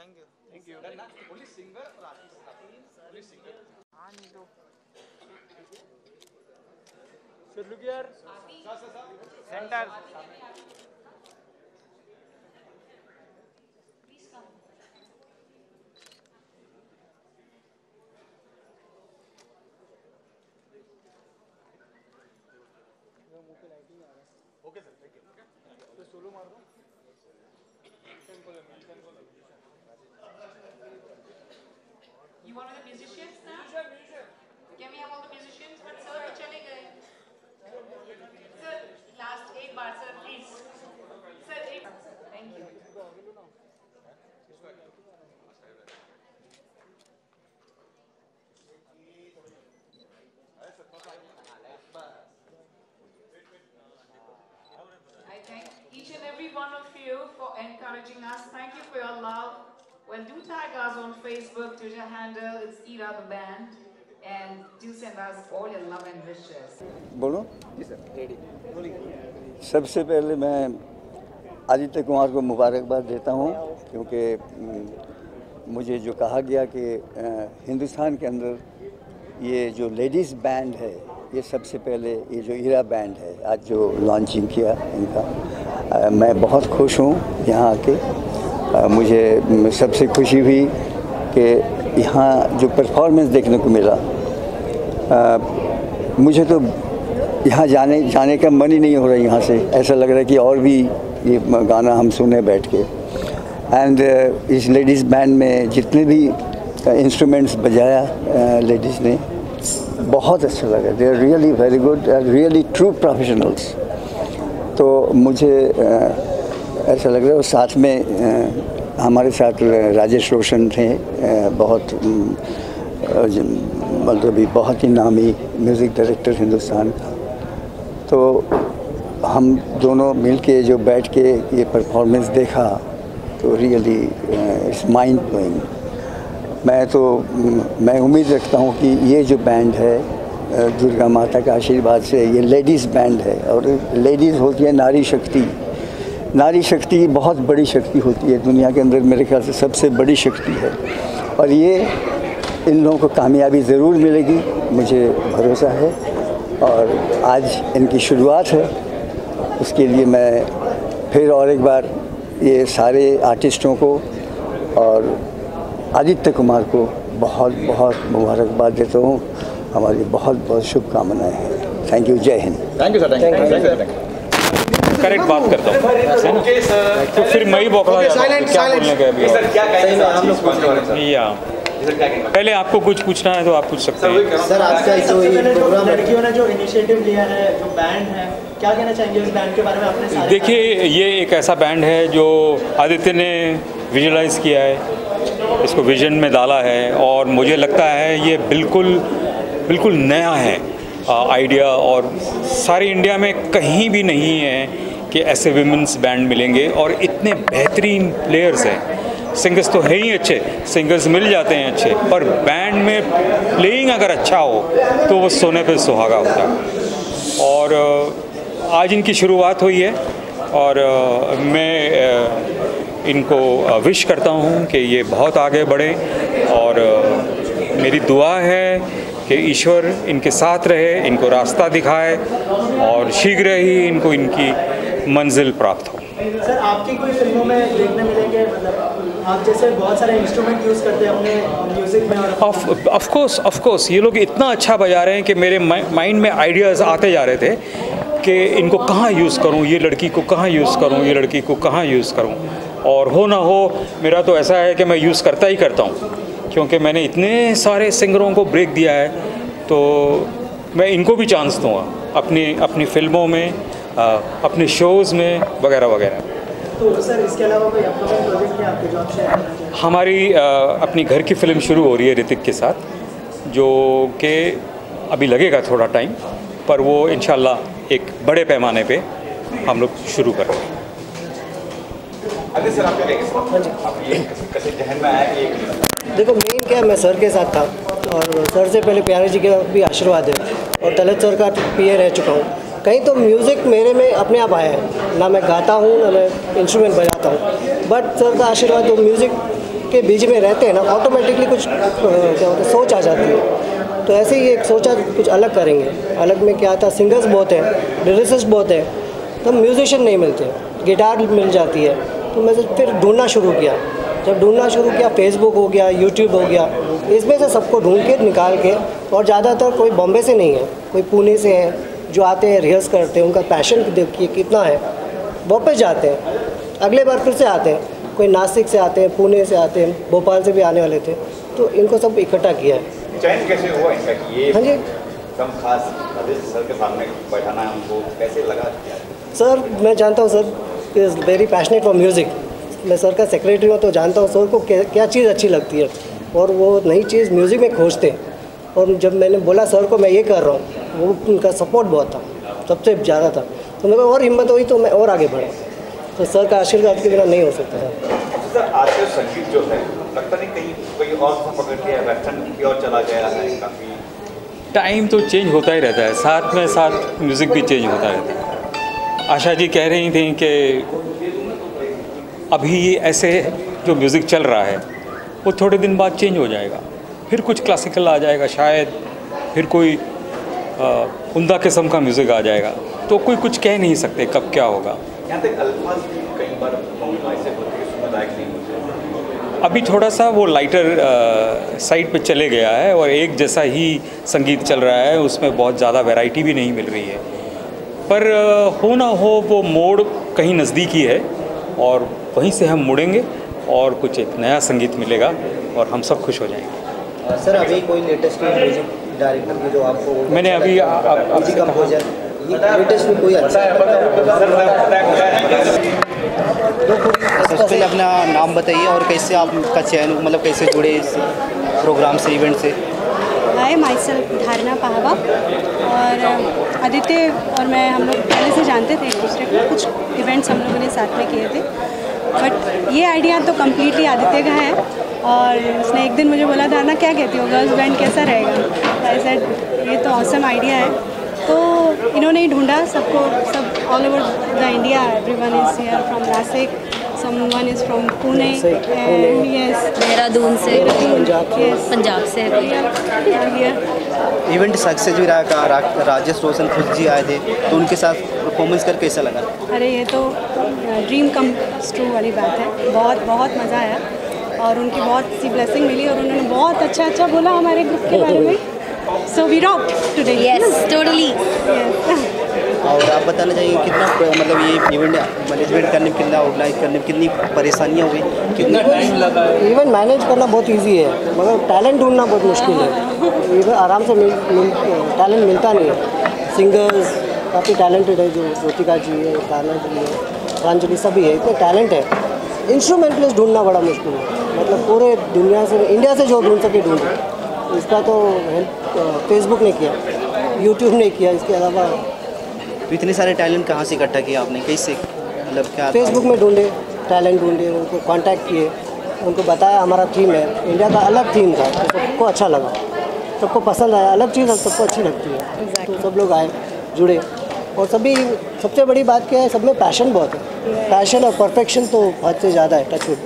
Thank you. Only singer और artist, only singer. हाँ नहीं तो सर लुक यार, centre okay sir, thank you. तो सोलो मार दो। You want the musicians now? Can we have all the musicians? But sir, तो चले गए. Sir, last एक बार sir, please. Sir, एक. Thank you. I thank each and every one of you for encouraging us. Thank you for your love. Well, do tag us on Facebook, Twitter handle, it's Ira the Band. And do send us all your love and wishes. बोलो जी sir, ready. सबसे पहले मैं आदित्य कुमार को मुबारकबाद देता हूँ, क्योंकि मुझे जो कहा गया कि हिंदुस्तान के अंदर ये जो लेडीज़ बैंड है, ये सबसे पहले ये जो ईरा बैंड है आज जो लॉन्चिंग किया इनका, मैं बहुत खुश हूँ यहाँ आके। मुझे सबसे खुशी हुई कि यहाँ जो परफॉर्मेंस देखने को मिला, मुझे तो यहाँ जाने का मन ही नहीं हो रहा है यहाँ से। ऐसा लग रहा है कि और भी ये गाना हम सुने बैठ के। एंड इस लेडीज़ बैंड में जितने भी इंस्ट्रूमेंट्स बजाया लेडीज़ ने, बहुत अच्छा लगा। They are really very good, really true professionals. तो मुझे ऐसा लग रहा है। और साथ में हमारे साथ राजेश रोशन थे, बहुत मतलब बहुत ही नामी म्यूज़िक डायरेक्टर हिंदुस्तान का। तो हम दोनों मिलके जो बैठ के ये परफॉर्मेंस देखा तो रियली इट्स माइंड ब्लोइंग। मैं उम्मीद रखता हूँ कि ये जो बैंड है दुर्गा माता का आशीर्वाद से, ये लेडीज़ बैंड है। और लेडीज़ होती है नारी शक्ति। नारी शक्ति बहुत बड़ी शक्ति होती है दुनिया के अंदर, मेरे ख्याल से सबसे बड़ी शक्ति है। और ये इन लोगों को कामयाबी ज़रूर मिलेगी, मुझे भरोसा है। और आज इनकी शुरुआत है, उसके लिए मैं फिर और एक बार ये सारे आर्टिस्टों को और आदित्य कुमार को बहुत बहुत मुबारकबाद देता हूँ। हमारी बहुत बहुत शुभकामनाएं हैं। थैंक यू, जय Hind. Thank you sir, thank you. Correct बात करता हूँ तो फिर मैं ही बौखला जाता हूँ क्या बोलने का अभी। सर क्या कहेंगे या पहले आपको कुछ पूछना है तो आप पूछ सकते हैं। सर आज का जो ये प्रोग्राम लड़कियों ने जो इनिशिएटिव लिया है, जो बैंड है, क्या कहना चाहेंगे उस बैंड के बारे में? अपने सारे देखिए, ये एक ऐसा बैंड है जो आदित्य ने विजुलाइज किया है, इसको विजन में डाला है। और मुझे लगता है ये बिल्कुल नया है आइडिया। और सारी इंडिया में कहीं भी नहीं है कि ऐसे विमेंस बैंड मिलेंगे और इतने बेहतरीन प्लेयर्स हैं। सिंगर्स तो है ही अच्छे, सिंगर्स मिल जाते हैं अच्छे, पर बैंड में प्लेइंग अगर अच्छा हो तो वो सोने पे सुहागा होता है। और आज इनकी शुरुआत हुई है और मैं इनको विश करता हूँ कि ये बहुत आगे बढ़ें। और मेरी दुआ है कि ईश्वर इनके साथ रहे, इनको रास्ता दिखाए और शीघ्र ही इनको इनकी मंजिल प्राप्त हो। सर आपकी कोई फिल्मों में देखने मिलेंगे, मतलब आप जैसे बहुत सारे इंस्ट्रूमेंट यूज़ करते हैं अपने म्यूज़िक में? और ऑफ कोर्स ये लोग इतना अच्छा बजा रहे हैं कि मेरे माइंड में आइडियाज़ आते जा रहे थे कि इनको कहाँ यूज़ करूँ, ये लड़की को कहाँ यूज़ करूँ, ये लड़की को कहाँ यूज़ करूँ। और हो ना हो, मेरा तो ऐसा है कि मैं यूज़ करता ही करता हूँ, क्योंकि मैंने इतने सारे सिंगरों को ब्रेक दिया है। तो मैं इनको भी चांस दूँगा अपनी फिल्मों में, अपने शोज़ में वगैरह वगैरह। तो सर इसके अलावा कोई अपकमिंग प्रोजेक्ट है आपके जो आप शेयर करना चाहेंगे? हमारी अपनी घर की फिल्म शुरू हो रही है ऋतिक के साथ, जो कि अभी लगेगा थोड़ा टाइम, पर वो इंशाल्लाह एक बड़े पैमाने पे हम लोग शुरू कर रहे हैं। सर कैसे जहन में आया कि देखो मेन क्या है, मैं सर के साथ था और सर से पहले प्यारे जी के भी आशीर्वाद है और तलत सर का पीए रह चुका हूँ। कहीं तो म्यूज़िक मेरे में अपने आप आया है, ना मैं गाता हूँ ना मैं इंस्ट्रूमेंट बजाता हूँ, बट सर का आशीर्वाद तो म्यूज़िक के बीच में रहते हैं ना, ऑटोमेटिकली कुछ क्या होता है, सोच आ जाती है। तो ऐसे ही एक सोचा कुछ अलग करेंगे। अलग में क्या था, सिंगर्स बहुत हैं, लिरिसिस्ट बहुत हैं, तो म्यूजिशियन नहीं मिलते, गिटार मिल जाती है। तो मैं फिर ढूंढना शुरू किया। जब ढूंढना शुरू किया, फेसबुक हो गया, यूट्यूब हो गया, इसमें से सबको ढूंढ के निकाल के, और ज़्यादातर कोई बॉम्बे से नहीं है, कोई पुणे से है, जो आते हैं रिहर्स करते हैं, उनका पैशन देखिए कितना है, वापस जाते हैं, अगले बार फिर से आते हैं। कोई नासिक से आते हैं, पुणे से आते हैं, भोपाल से भी आने वाले थे, तो इनको सब इकट्ठा किया है। चयन कैसे हुआ इनका कि ये हाँ जी एकदम खास आदित्य सर के सामने बैठाना है उनको, कैसे लगा? सर, मैं जानता हूँ sir is very passionate for music. मैं सर का सेक्रेटरी हूँ, तो जानता हूँ सर को क्या चीज़ अच्छी लगती है, और वो नई चीज़ म्यूज़िक में खोजते हैं। और जब मैंने बोला सर को मैं ये कर रहा हूँ, वो उनका सपोर्ट बहुत था, सबसे ज़्यादा था। तो मेरे को और हिम्मत हुई, तो मैं और आगे बढ़ा। तो सर का आशीर्वाद के बिना नहीं हो सकता था। सर आजकल संगीत जो है लगता नहीं कहीं कोई और पकड़ के वेस्टर्न की ओर चला गया है काफ़ी। टाइम तो चेंज होता ही रहता है, साथ में साथ म्यूज़िक भी चेंज होता रहता है। आशा जी कह रही थी कि अभी ऐसे जो म्यूज़िक चल रहा है वो थोड़े दिन बाद चेंज हो जाएगा, फिर कुछ क्लासिकल आ जाएगा, शायद फिर कोई उम्दा किस्म का म्यूज़िक आ जाएगा। तो कोई कुछ कह नहीं सकते कब क्या होगा। यहाँ तक अल्फाज भी कई बार ऐसे होते हैं सुनने लायक नहीं होते। अभी थोड़ा सा वो लाइटर साइड पे चले गया है, और एक जैसा ही संगीत चल रहा है, उसमें बहुत ज़्यादा वैरायटी भी नहीं मिल रही है। पर हो ना हो वो मोड़ कहीं नज़दीकी है, और वहीं से हम मुड़ेंगे और कुछ एक नया संगीत मिलेगा और हम सब खुश हो जाएंगे। सर, अभी कोई लेटेस्ट म्यूजिक डायरेक्टर की जो आपको मैंने अभी म्यूजिक कंपोजर लेटेस्ट में कोई अच्छा है? सबसे पहले अपना नाम बताइए और कैसे आपका चयन, मतलब कैसे जुड़े इस प्रोग्राम से, इवेंट से? हाय, माई सेल्फ धारणा पाहवा, और आदित्य और मैं हम लोग पहले से जानते थे एक दूसरे को, कुछ इवेंट्स हम लोगों ने साथ में किए थे। बट ये आइडिया तो कम्प्लीटली आदित्य का है, और उसने एक दिन मुझे बोला, धारणा क्या कहती हो, गर्ल्स बैंड कैसा रहेगा? आई सेड ये तो ऑसम आइडिया है। तो इन्होंने ही ढूंढा सबको, सब all over the India, everyone is here from Nashik, someone is from Pune, yes, Dehradun से, पंजाब से। इवेंट सक्सेस भी रहा, राजेश रोशन खुद जी आए थे, तो उनके साथ परफॉर्मेंस कर कैसा लगा? अरे ये तो ड्रीम कम ट्रू वाली बात है, बहुत बहुत मज़ा आया, और उनकी बहुत सी ब्लेसिंग मिली, और उन्होंने बहुत अच्छा बोला हमारे ग्रुप के बारे में। So we rocked today. Yes, totally. और आप बताना चाहिए कितना, मतलब ये इवेंट मैनेजमेंट करने में, कितना ऑर्गेनाइज करने में कितनी परेशानियाँ हुई, कितना टाइम लगा? इवेंट मैनेज करना बहुत इजी है, मगर टैलेंट ढूंढना बहुत मुश्किल है। इवन आराम से टैलेंट मिलता नहीं है। सिंगर्स काफ़ी टैलेंटेड है, जो ज्योतिका जी है, टैलेंट भी है, प्रांजलि सभी है, इतने टैलेंट है। इंस्ट्रूमेंटलिस्ट ढूंढना बड़ा मुश्किल है, मतलब पूरे दुनिया से, इंडिया से जो ढूंढ सके ढूंढे। इसका तो हेल्प फेसबुक ने किया, यूट्यूब ने किया, इसके अलावा। तो इतने सारे टैलेंट कहाँ से इकट्ठा किया आपने, कैसे, मतलब क्या? फेसबुक में ढूंढे, टैलेंट ढूंढे, उनको कांटेक्ट किए, उनको बताया हमारा थीम है, इंडिया का अलग थीम था, तो सबको अच्छा लगा, सबको पसंद आया, अलग चीज़ सबको अच्छी लगती है। तो सब लोग आए, जुड़े, और सभी, सबसे बड़ी बात क्या है, सब में पैशन बहुत है। पैशन और परफेक्शन तो हद से ज़्यादा है, टचवुड,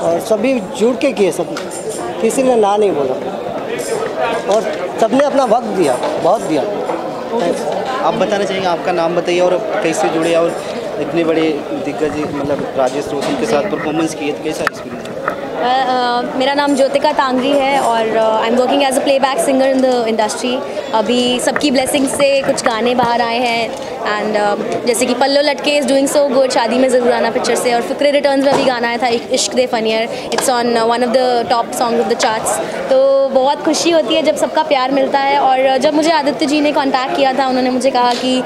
और सभी जुड़ के किए, सब, किसी ने ना नहीं बोला, और सबने अपना वक्त दिया, बहुत दिया। आप बताना चाहेंगे, आपका नाम बताइए और कैसे जुड़े, और इतने बड़े दिग्गज मतलब राजेश रोशन के साथ परफॉर्मेंस किए, तो कैसा एक्सपीरियंस है? मेरा नाम ज्योतिका तांगरी है, और I am working as a playback singer in the industry. अभी सबकी ब्लेसिंग से कुछ गाने बाहर आए हैं, एंड जैसे कि पल्लो लटके इज़ डूइंग सो गुड, शादी में ज़रूर आना पिक्चर से, और फिक्रे रिटर्न्स में भी गाना आया था, Ishq De Fanniyar, it's on one of the top song of the charts. तो बहुत खुशी होती है जब सबका प्यार मिलता है। और जब मुझे आदित्य जी ने कांटेक्ट किया था, उन्होंने मुझे कहा कि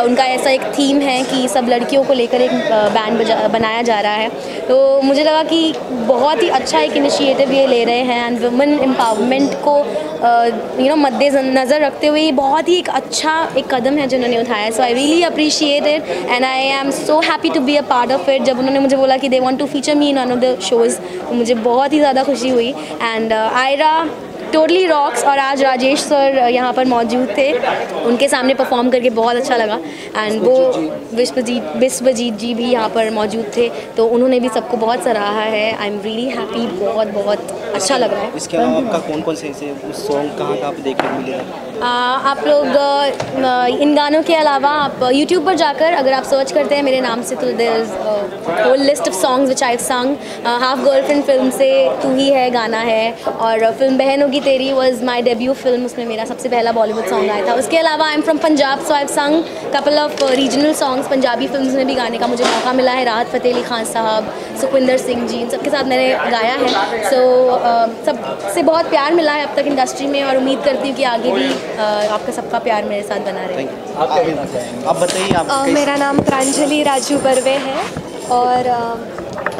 उनका ऐसा एक थीम है कि सब लड़कियों को लेकर एक बैंड बनाया जा रहा है, तो मुझे लगा कि बहुत ही अच्छा एक इनिशिएटिव ये ले रहे हैं, एंड वुमेन एम्पावरमेंट को मद्देनज़र रखते हुए बहुत ही एक अच्छा एक कदम है जो उन्होंने उठाया। So I really appreciate it, and I am so happy to be a part of it. जब उन्होंने मुझे बोला कि they want to feature me in one of the shows, तो मुझे बहुत ही ज़्यादा खुशी हुई। And Aira totally rocks. और आज राजेश सर यहाँ पर मौजूद थे, उनके सामने परफॉर्म करके बहुत अच्छा लगा। एंड वो विश्वजीत जी भी यहाँ पर मौजूद थे, तो उन्होंने भी सबको बहुत सराहा है। आई एम रियली हैप्पी, बहुत बहुत अच्छा लग रहा है। इसके अलावा आपका कौन कौन से सॉन्ग कहाँ आप देखने को मिलेगा? आप लोग इन गानों के अलावा आप यूट्यूब पर जाकर अगर आप सर्च करते हैं मेरे नाम से, तो there is whole list of songs which I sung. Half girlfriend film से तू ही है गाना है, और फिल्म बहन होगी तेरी वाज माय डेब्यू फिल्म, उसमें मेरा सबसे पहला बॉलीवुड सॉन्ग आया था। उसके अलावा I am from Punjab, so I have संग couple of regional songs. Punjabi films में भी गाने का मुझे मौका मिला है। राहत फ़तेह अली खान साहब, सुखविंदर सिंह जी, इन सबके साथ मैंने गाया है। सो सबसे बहुत प्यार मिला है अब तक इंडस्ट्री में, और उम्मीद करती हूँ कि आगे भी आपका सबका प्यार मेरे साथ बना रहे। आप बताइए। मेरा नाम प्रांजलि राजू बर्वे है, और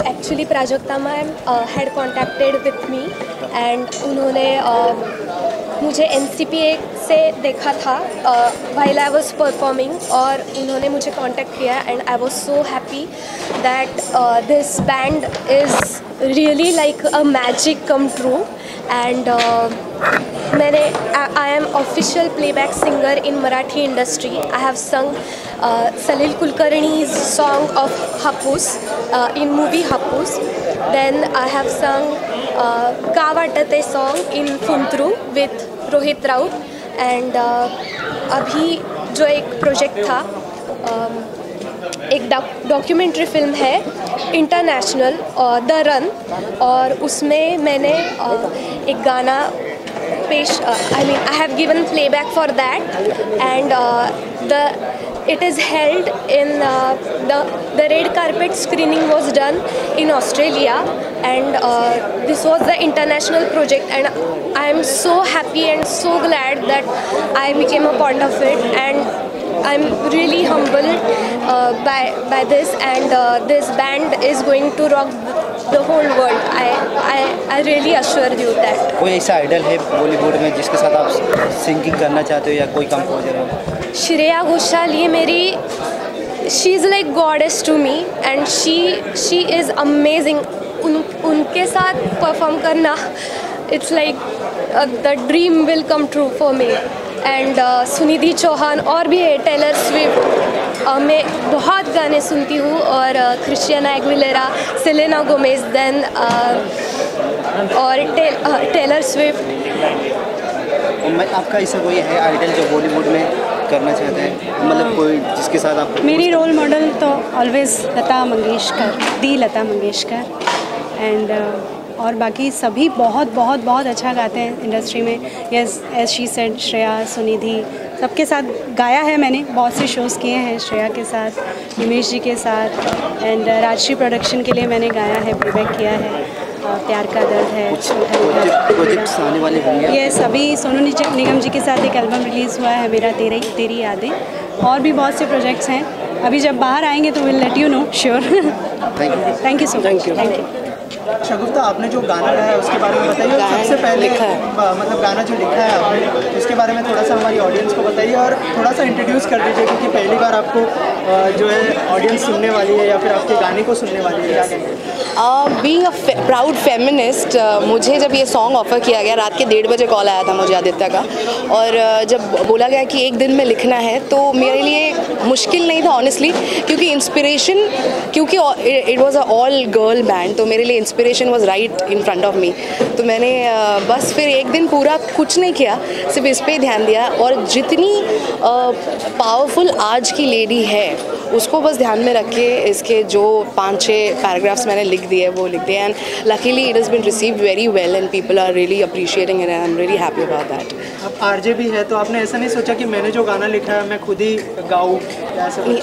actually Prajakta ma'am had contacted with me, and उन्होंने मुझे NCPA से देखा था व्हाइल आई वाज परफॉर्मिंग, और उन्होंने मुझे कांटेक्ट किया, and I was so happy that this band is really like a magic come true. And मैंने I am official playback singer in Marathi industry. I have sung Salil Kulkarni's song of Hapus in movie Hapus. Then I have sung Ka Vatate song in Funtru with Rohit Raut. And अभी जो एक project था, एक documentary film है international the run, और उसमें मैंने एक गाना पेश I have given playback for that, and it is held in the red carpet screening was done in Australia, and this was the international project, and I am so happy and so glad that I became a part of it, and I'm really humbled by this, and this band is going to rock the whole world. I really assure you that. कोई ऐसा idol है बॉलीवुड में जिसके साथ आप singing करना चाहते हो, या कोई कंपोजर हो? श्रेया घोषाल, ये मेरी she is like goddess to me, and she is amazing. उनके साथ परफॉर्म करना, it's like the dream will come true for me. And Sunidhi Chauhan और भी है, टेलर स्विफ्ट, मैं बहुत गाने सुनती हूँ, और क्रिस्टियाना एग्विलेरा, सेलेना गोमेज, देन और टेलर स्विफ्ट। आपका ऐसा कोई है आइडल जो बॉलीवुड में करना चाहते हैं, मतलब कोई जिसके साथ आप? मेरी रोल मॉडल तो always Lata Mangeshkar, the Lata Mangeshkar, and और बाकी सभी बहुत बहुत बहुत अच्छा गाते हैं इंडस्ट्री में। Yes, as she said, Shreya, Sunidhi, सबके साथ गाया है मैंने, बहुत से शोज़ किए हैं श्रेया के साथ, हिमेश जी के साथ, एंड राजश्री प्रोडक्शन के लिए मैंने गाया है, प्लेबैक किया है। प्यार का दर्द है, प्रोजेक्ट्स आने वाले होंगे? यस, अभी सोनू निगम जी के साथ एक एल्बम रिलीज़ हुआ है, मेरा तेरी यादें, और भी बहुत से प्रोजेक्ट्स हैं। अभी जब बाहर आएंगे तो will let you know, sure. Thank you so much. Thank you. Shagufta, आपने जो गाना गाया है उसके बारे में बताइए। सबसे पहले मतलब गाना जो लिखा है आपने, उसके बारे में थोड़ा सा हमारी ऑडियंस को बताइए, और थोड़ा सा इंट्रोड्यूस कर दीजिए, क्योंकि पहली बार आपको जो है ऑडियंस सुनने वाली है, या फिर आपके गाने को सुनने वाली है। क्या कहेंगे? बीइंग अ प्राउड फेमिनिस्ट, मुझे जब ये सॉन्ग ऑफ़र किया गया, रात के 1:30 बजे कॉल आया था मुझे आदित्य का, और जब बोला गया कि एक दिन में लिखना है, तो मेरे लिए मुश्किल नहीं था ऑनेस्टली, क्योंकि इंस्पिरेशन, क्योंकि it was a all girl band, तो मेरे लिए inspiration was right in front of me. तो मैंने बस फिर एक दिन पूरा कुछ नहीं किया, सिर्फ इस पर ध्यान दिया, और जितनी पावरफुल आज की लेडी है उसको बस ध्यान में रख के इसके जो 5-6 पैराग्राफ्स मैंने लिख दिए वो लिख दिए, and luckily it has been received very well, and people are really appreciating it, and I am really happy about that. अब आरजे भी है, तो आपने ऐसा नहीं सोचा कि मैंने जो गाना लिखा है मैं खुद ही गाऊँ?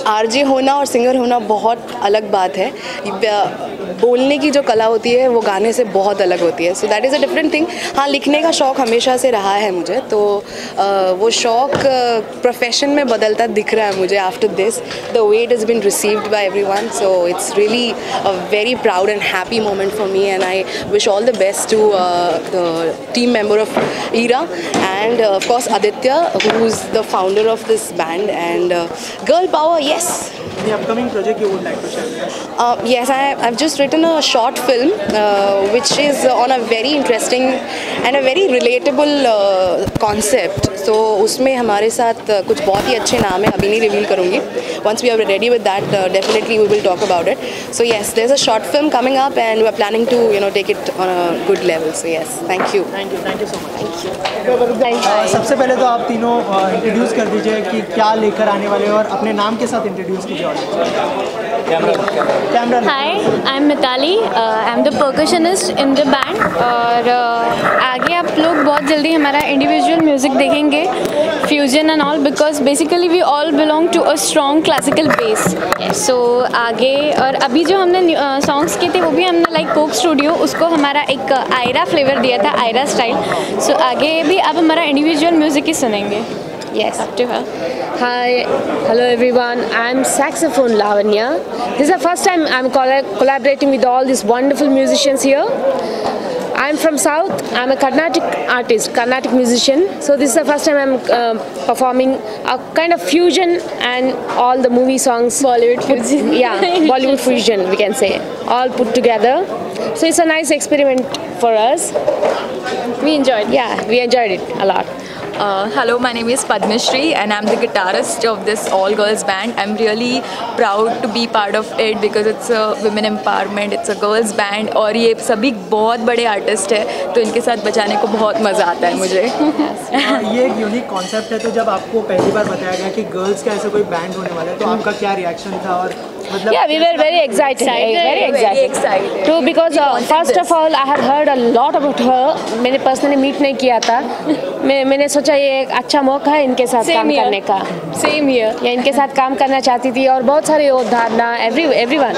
आरजे होना और सिंगर होना बहुत अलग बात है। बोलने की जो कला होती है वो गाने से बहुत अलग होती है, so that is a different thing. हाँ, लिखने का शौक़ हमेशा से रहा है मुझे, तो वो शौक़ प्रोफेशन में बदलता दिख रहा है मुझे after this, the way it has been received by everyone, so it's really a very proud and happy moment for me, and I wish all the best to the team member of ERA, and of course Aditya, who is the founder of this band, and girl power, yes. The upcoming project you would like to share? Yes, I've just written a short film which is on a very interesting and a very relatable concept. So उसमें हमारे साथ कुछ बहुत ही अच्छे नाम हैं, अभी नहीं रिवील करूँगी. Once we are ready with that, definitely we will talk about it. So yes, there's a short film coming up and we are planning to take it on a good level. So yes, thank you. Thank you so much. सबसे पहले तो आप तीनों introduce कर दीजिए कि क्या लेकर आने वाले हैं और अपने नाम के साथ इंट्रोड्यूस कीजिए. Hi, I'm Mitali. I'm the percussionist in the band. और आगे आप लोग बहुत जल्दी हमारा इंडिविजुअल म्यूजिक देखेंगे, fusion and all, because basically we all belong to a strong classical base. So आगे और अभी जो हमने सॉन्ग्स किए थे वो भी हमने लाइक कोक स्टूडियो, उसको हमारा एक आयरा फ्लेवर दिया था, आयरा स्टाइल. सो आगे भी आप हमारा इंडिविजुअल म्यूजिक ही सुनेंगे. Yes, up to her. Hi, hello everyone. I'm saxophone Lavanya. This is the first time I'm collaborating with all these wonderful musicians here. I'm from South. I'm a Carnatic artist, Carnatic musician. So this is the first time I'm performing a kind of fusion and all the movie songs. Bollywood fusion. Yeah, Bollywood fusion we can say. All put together. So it's a nice experiment for us. We enjoyed. Yeah, we enjoyed it a lot. Hello, my name is Padmashri and I'm the guitarist of this all-girls band. I'm really proud to be part of it because it's a women empowerment, it's a girls band और ये सभी बहुत बड़े artist हैं तो इनके साथ बजाने को बहुत मज़ा आता है मुझे. ये एक यूनिक कॉन्सेप्ट है, तो जब आपको पहली बार बताया गया कि गर्ल्स का ऐसा कोई बैंड होने वाला है तो आपका क्या रिएक्शन था? और Yeah, we were very excited, very excited. Too, because first of all, I had heard a lot about her. मैंने personally meet नहीं किया था. मैंने सोचा ये एक अच्छा मौका है इनके साथ काम करने का. Same here. या इनके साथ काम करना चाहती थी और बहुत सारे धारणा, everyone.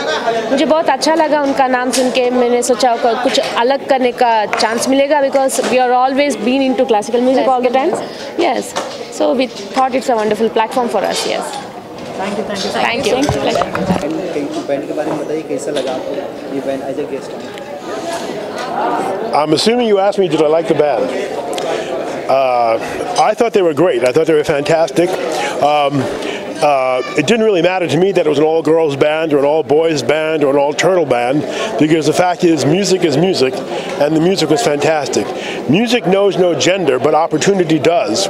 मुझे बहुत अच्छा लगा उनका नाम सुन के. मैंने सोचा कुछ अलग करने का चांस मिलेगा because we are always been into classical music all the time. Yes. So we thought it's a wonderful platform for us. Yes. Thank you. Thank you. Band के बारे में बताइए, कैसा लगा आपको ये band as a guest? I'm assuming you asked me, did I like the band? I thought they were great. I thought they were fantastic. It didn't really matter to me that it was an all-girls band or an all-boys band or an alternate band, because the fact is music, and the music was fantastic. Music knows no gender, but opportunity does,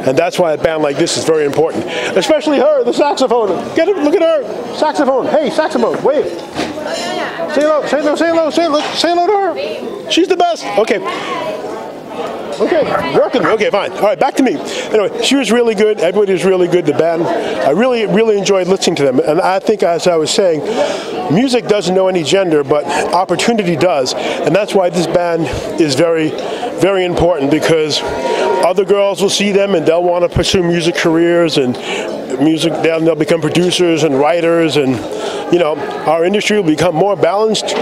and that's why a band like this is very important. Especially her, the saxophone. Look at her, saxophone. Hey, saxophone, wave. Say hello, say hello to her. She's the best. Okay, work with me. Okay, fine. All right, back to me. Anyway, she was really good. Everybody was really good. The band, I really enjoyed listening to them. And I think, as I was saying, music doesn't know any gender, but opportunity does. And that's why this band is very, very important, because other girls will see them and they'll want to pursue music careers and music. They'll become producers and writers, and our industry will become more balanced,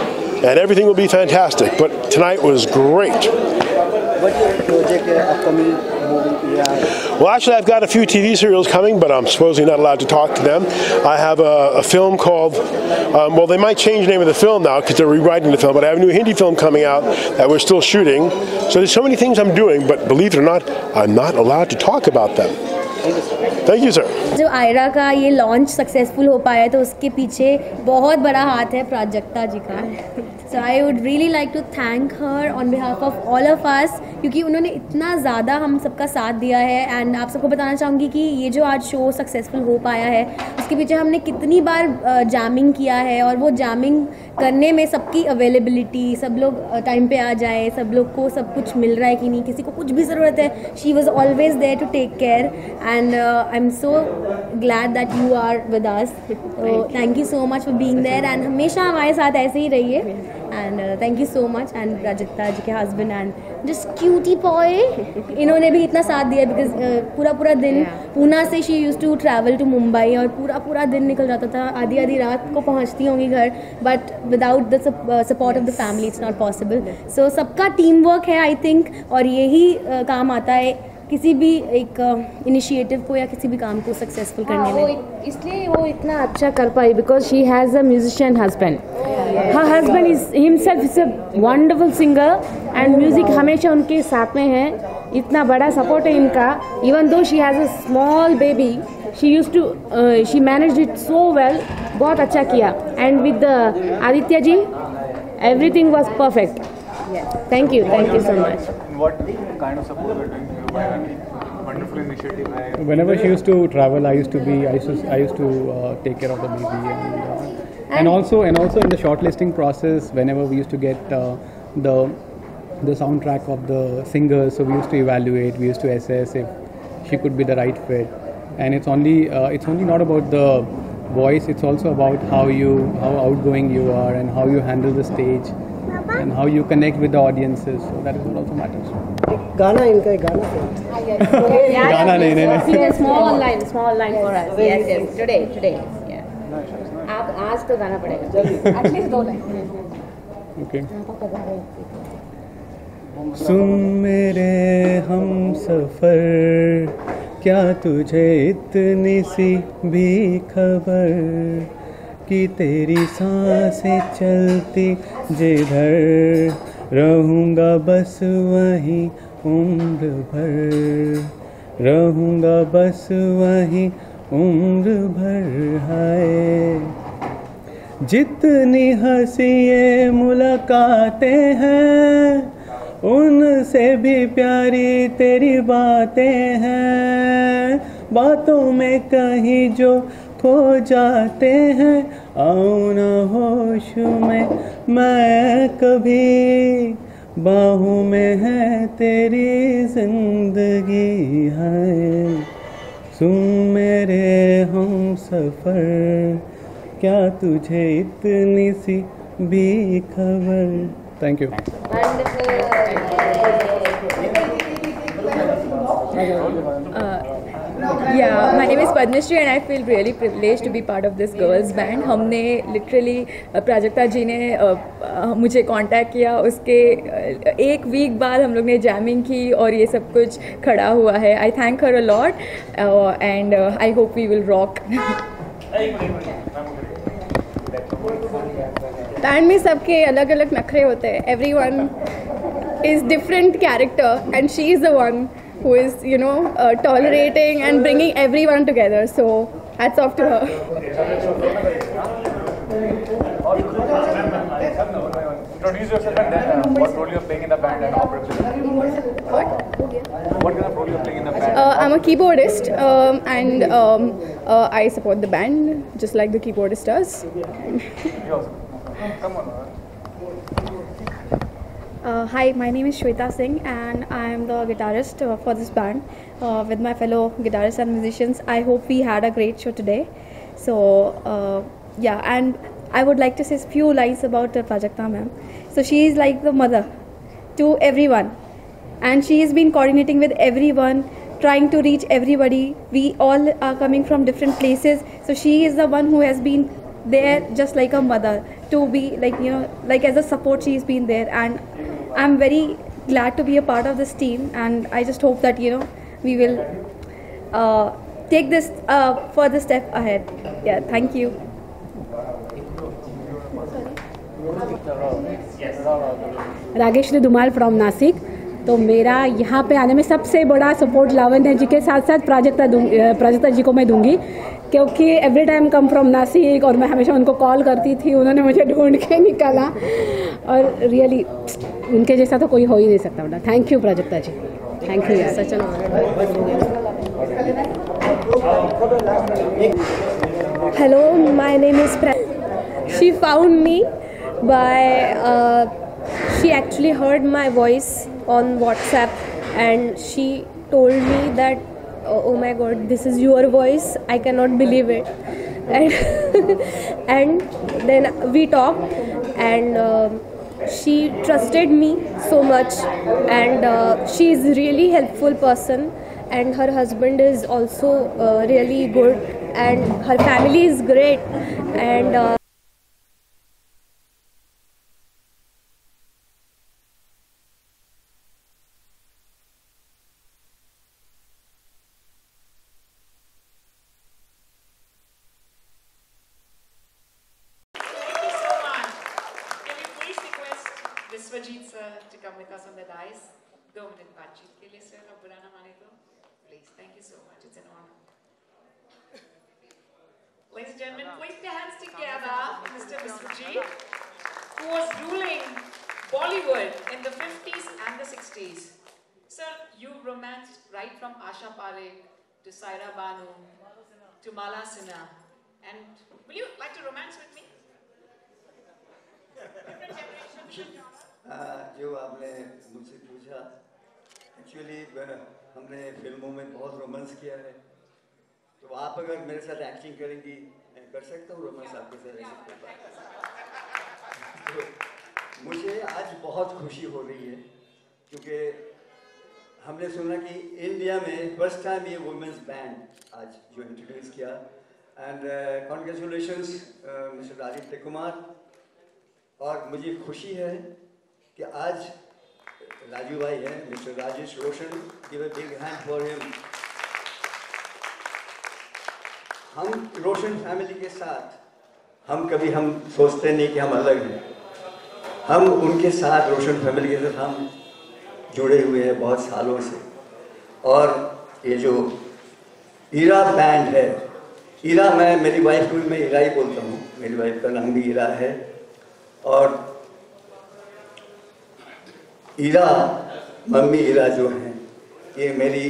and everything will be fantastic. But tonight was great. What project upcoming movie? Well, actually, I've got a few TV serials coming, but I'm supposedly not allowed to talk to them. I have a film called, well, they might change the name of the film now because they're rewriting the film, but I have a new Hindi film coming out that we're still shooting. So there's so many things I'm doing, but believe it or not, I'm not allowed to talk about them. Thank you, sir. जो आयरा का ये launch successful हो पाया तो उसके पीछे बहुत बड़ा हाथ है प्राजक्ता जी का. So I would really like to thank her on behalf of all of us, क्योंकि उन्होंने इतना ज़्यादा हम सबका साथ दिया है. एंड आप सबको बताना चाहूँगी कि ये जो आज शो सक्सेसफुल हो पाया है उसके पीछे हमने कितनी बार जैमिंग किया है, और वो जैमिंग करने में सबकी अवेलेबिलिटी, सब लोग टाइम पे आ जाए, सब लोग को सब कुछ मिल रहा है कि नहीं, किसी को कुछ भी ज़रूरत है, she was always there to take care. And I am so glad that you are with us. तो thank you so much for being there, and हमेशा हमारे साथ ऐसे ही रहिए. And thank you so much. And Prajakta ji के husband and just cutie boy, इन्होंने भी इतना साथ दिया, बिकॉज पूरा दिन पूना से she use to travel to Mumbai, और पूरा दिन निकल जाता था, आधी रात को पहुंचती होंगी घर, but without the support of the family it's not possible. So सबका टीम वर्क है आई थिंक, और यही काम आता है किसी भी एक इनिशिएटिव को या किसी भी काम को सक्सेसफुल करने में। इसलिए वो इतना अच्छा कर पाई because she has a musician husband. Her husband is himself is a wonderful singer and music हमेशा उनके साथ में है. इतना बड़ा सपोर्ट है इनका. Even though she has a small baby she managed it so well. बहुत अच्छा किया. And with Aditya ji everything was perfect. Thank you so much. What kind of support are doing to you? Wonderful initiative. Whenever she used to travel, I used to take care of the baby, and also in the shortlisting process, whenever we used to get the soundtrack of the singers, so we used to evaluate, we used to assess if she could be the right fit, and it's only not about the voice, it's also about how outgoing you are and how you handle the stage and how you connect with the audiences, so that is what also matters. गाना इनका एक गाना गाना नहीं small line for us. Yes, today. Yeah. आप आज तो गाना पड़ेगा. At least 2 line. Okay. सुन मेरे हम सफर, क्या तुझे इतनी सी भी खबर कि तेरी सांसें चलती जिधर, रहूँगा बस वहीं उम्र भर, रहूँगा बस वहीं उम्र भर. हाय जितनी हंसी ये मुलाकातें हैं, उनसे भी प्यारी तेरी बातें हैं. बातों में कहीं जो खो जाते हैं, आओ ना होश में मैं कभी, बाहों में है तेरी जिंदगी. है सुन मेरे हम सफर, क्या तुझे इतनी सी भी खबर. Thank you. Yeah, my name is Padmashri and I feel really privileged to be part of this girls band. हमने literally प्राजक्ता जी ने मुझे कांटेक्ट किया, उसके 1 वीक बाद हम लोग ने जैमिंग की और ये सब कुछ खड़ा हुआ है. I thank her a lot and I hope we will rock. Band में सबके अलग अलग नखरे होते हैं. Everyone is different character and she is the one who is tolerating and bringing everyone together, so hats off to her. Introduce yourself and then what role you're playing in the band and how representative. What kind of role you're playing in the band? I'm a keyboardist and I support the band just like the keyboardist does. Come on. Hi, my name is Shweta Singh and I am the guitarist for this band with my fellow guitarists and musicians. I hope we had a great show today. So yeah, and I would like to say a few lines about Prajakta ma'am. So she is like the mother to everyone and she has been coordinating with everyone, trying to reach everybody. We all are coming from different places, so she is the one who has been there just like a mother to be like as a support. She's been there and I'm very glad to be a part of this team and I just hope that we will take this further step ahead. Yeah, thank you. Rageshwari Dhumal from Nashik. तो मेरा यहाँ पे आने में सबसे बड़ा support Lavanya जी के साथ साथ प्राजक्ता जी को मैं दूंगी, क्योंकि every time come from Nashik और मैं हमेशा उनको कॉल करती थी. उन्होंने मुझे ढूंढ के निकाला और रियली उनके जैसा तो कोई हो ही नहीं सकता. बेटा thank you Prajakta ji, thank you यार. सच Hello, my name is She found me by she actually heard my voice on WhatsApp and she told me that oh my god, this is your voice, I cannot believe it. And then we talked and she trusted me so much and she is really helpful person and her husband is also really good and her family is great and Biswajit sir to come with us on the dais. 2 minute बातचीत के लिए sir, आप बुरा ना माने तो please. Thank you so much. It's an honor. Ladies and gentlemen, put your hands together, Mr. Biswajit, who was ruling Bollywood in the 50s and the 60s. Sir, you romanced right from Asha Parekh to Saira Banu to Mala Sinha. And will you like to romance with me? जो आपने मुझसे पूछा, actually हमने फिल्मों में बहुत romance किया है, तो आप अगर मेरे साथ एक्टिंग करेंगी, मैं कर सकता हूँ रोमांस आपके साथ। तो मुझे आज बहुत खुशी हो रही है, क्योंकि हमने सुना कि इंडिया में फर्स्ट टाइम ये वुमेन्स बैंड आज जो इंट्रोड्यूस किया, and congratulations mister Aditya Kumar. और मुझे खुशी है कि आज राजू भाई हैं, mister Rajesh Roshan, give a big hand for him. हम रोशन फैमिली के साथ हम सोचते नहीं कि हम अलग हैं, हम उनके साथ रोशन फैमिली के साथ हम जुड़े हुए हैं बहुत सालों से। और ये जो ईरा बैंड है, ईरा मेरी वाइफ को भी मैं ईरा ही बोलता हूँ, मेरी वाइफ का नाम भी ईरा है। और ईरा, मम्मी ईरा जो हैं, ये मेरी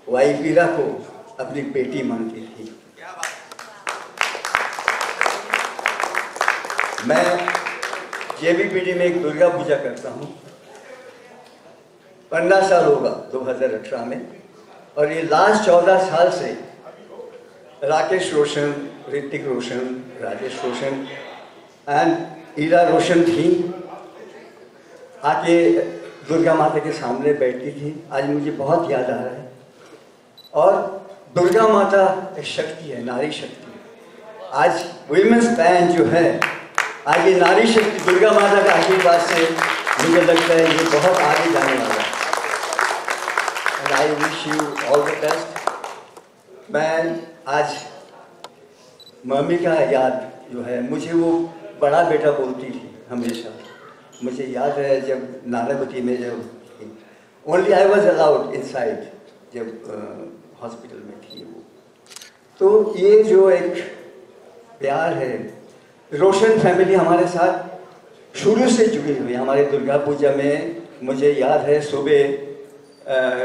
वाइफ ईरा को अपनी बेटी मानती थी। मैं JBPD में एक दुर्गा पूजा करता हूँ, 15 साल होगा 2018 में, और ये लास्ट 14 साल से राकेश रोशन, ऋतिक रोशन, राजेश रोशन एंड ईरा रोशन थी आके दुर्गा माता के सामने बैठती थी। आज मुझे बहुत याद आ रहा है। और दुर्गा माता एक शक्ति है, नारी शक्ति। आज वुमेन्स बैंड जो है, आज ये नारी शक्ति दुर्गा माता का आशीर्वाद से मुझे लगता है ये बहुत आगे जाने वाला है। And I wish you all the best. मैं आज मम्मी का याद जो है, मुझे वो बड़ा बेटा बोलती थी हमेशा। मुझे याद है जब नानावती में जब only I was allowed inside, जब हॉस्पिटल में थी वो, तो ये जो एक प्यार है, रोशन फैमिली हमारे साथ शुरू से जुड़ी हुई। हमारे दुर्गा पूजा में मुझे याद है सुबह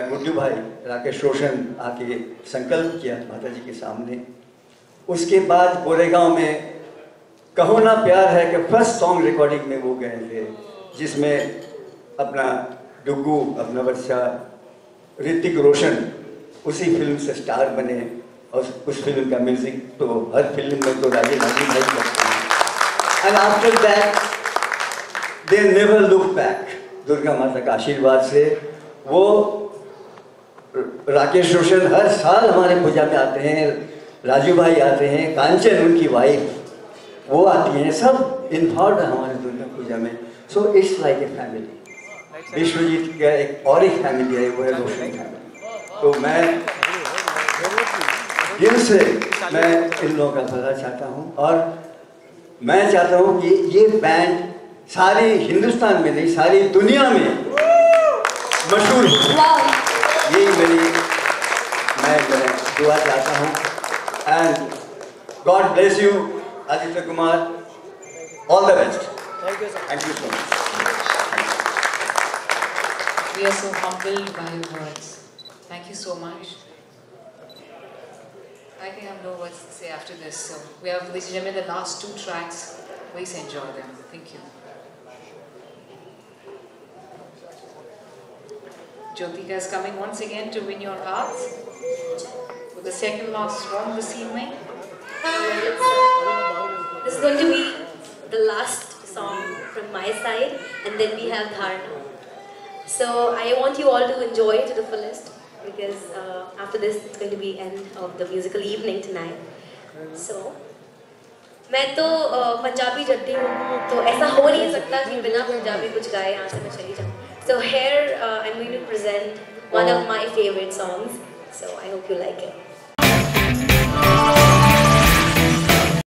गुड्डू भाई राकेश रोशन आके संकल्प किया माता जी के सामने। उसके बाद गोरेगांव में कहो ना प्यार है कि फर्स्ट सॉन्ग रिकॉर्डिंग में वो गए थे, जिसमें अपना डुग्गू, अपना बच्चा ऋतिक रोशन उसी फिल्म से स्टार बने। और उस फिल्म का म्यूजिक तो हर फिल्म में तो राजेश भाई करते हैं। And after that they never look back. Durga माता का आशीर्वाद से वो राकेश रोशन हर साल हमारे पूजा में आते हैं, राजू भाई आते हैं, कांचन उनकी वाइफ वो आती हैं, सब इन्वॉल्व है हमारे दुर्गा पूजा में। So it's like a family. Vishwajeet का एक और एक फैमिली है, वो है रोशन फैमिली। तो मैं दिल से मैं इन लोगों का भला चाहता हूँ, और मैं चाहता हूँ कि ये बैंड सारी हिंदुस्तान में नहीं, सारी दुनिया में मशहूर हो। ये मैं दुआ चाहता हूँ। And God bless you Aditya Kumar, all the best. Thank you, sir. Thank you so much. We are so humbled by your words. Thank you so much. I think I have no words to say after this. So we have, ladies and gentlemen, the last 2 tracks. Please enjoy them. Thank you. Jyotika is coming once again to win your hearts with the second last song this evening. This is going to be the last song from my side, and then we have Dharna. So I want you all to enjoy it to the fullest, because after this it's going to be end of the musical evening tonight. So मैं तो पंजाबी जद्दी हूँ, तो ऐसा हो नहीं सकता कि बिना पंजाबी कुछ गाए यहाँ से मैं चली जाऊँ. So here I'm going to present one of my favorite songs. So I hope you like it.